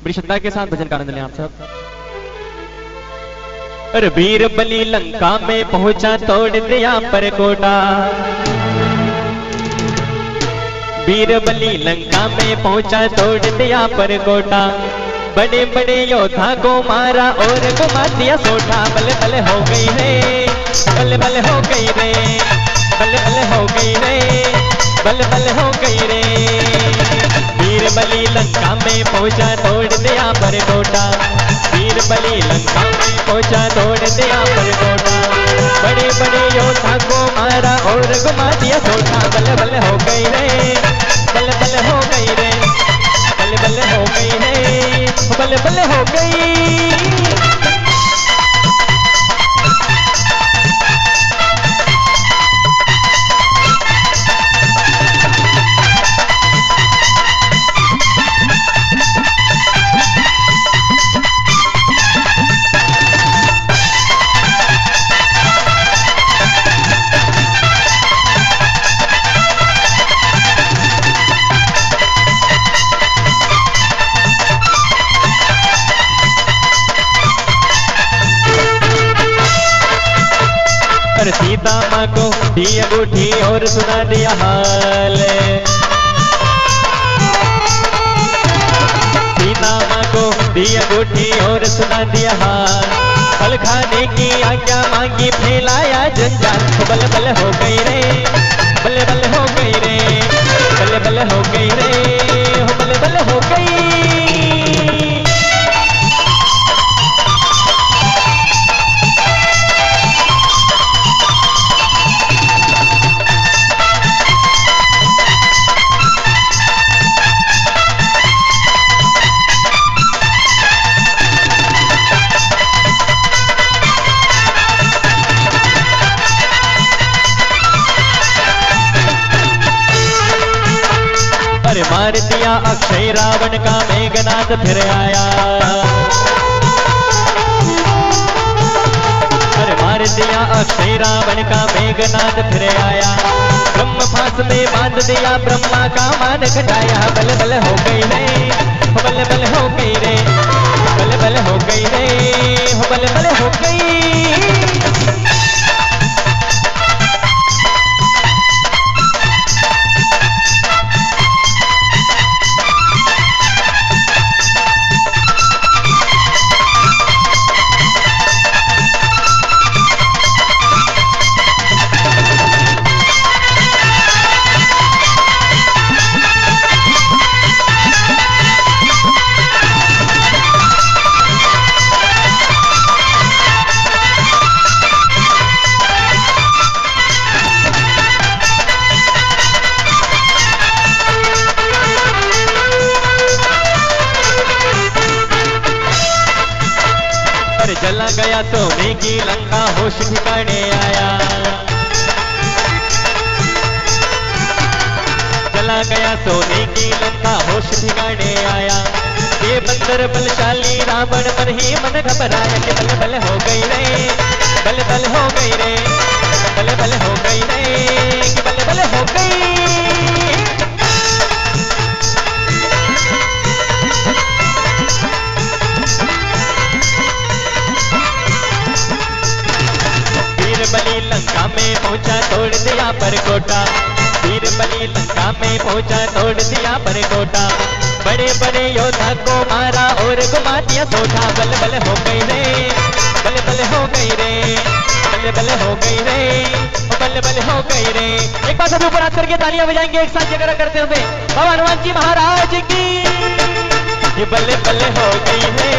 बड़ी श्रद्धा के साथ भजन का आनंद लें आप सब। अरे वीर बलि लंका में पहुंचा तोड़ दिया परकोटा, वीर बलि लंका में पहुंचा तोड़ दिया परकोटा, बड़े बड़े योद्धा को मारा और घुमा दिया सोटा। बल बल हो गई रे, बल बल हो गई रे, बल बल हो गई रे, बल बल हो गई रे। वीर बलि लंका में पहुंचा तोड़ दिया परकोटा, वीर बलि लंका में पहुंचा तोड़ दिया परकोटा, बड़े बड़े योद्धा को मारा और घुमा दिया सोटा। बल बल हो गई रे, बल बल हो गई रे, बल बल हो गई रे, बल बल हो गई। सीता माँ को दी अंगूठी और सुना दिया हाल, सीता माँ को दी अंगूठी और सुना दिया हाल, फल खाने की आज्ञा मांगी फैलाया जंजाल। बल बल हो गई रे, बल बल हो गई रे, बल बल हो गई रे, बल बल हो गई। मार दिया अक्षय रावण का मेघनाद फिर आया, अरे मार दिया अक्षय रावण का मेघनाद फिर आया, ब्रह्म फांस में बांध दिया ब्रह्मा का मान घटाया। बल बल हो गई रे, बल बल हो गई रे, बल बल हो गई रे, बल बल हो गई। जला गया सोने की लंका होश ठिकाने आया, जला गया सोने की लंका होश ठिकाने आया, ये बंदर बलशाली रावण पर ही मन घबराया। कि बल बल हो गई रे, बल बल हो गई रे, बल बल हो गई रे, कि बल बल हो गई। बलि लंका में पहुंचा तोड़ दिया परकोटा, वीर बलि लंका में पहुंचा तोड़ दिया परकोटा, बड़े बड़े योद्धा को मारा और घुमा दिया सोटा। बल बल हो गई रे, बल बल हो गई रे, बल बल हो गई रे, बल बल हो गई रे। एक बार सभी ऊपर हाथ करके तालियां बजाएंगे एक साथ जगह करते हुए बाबा हनुमान जी महाराज की। ये बल बल हो गई है,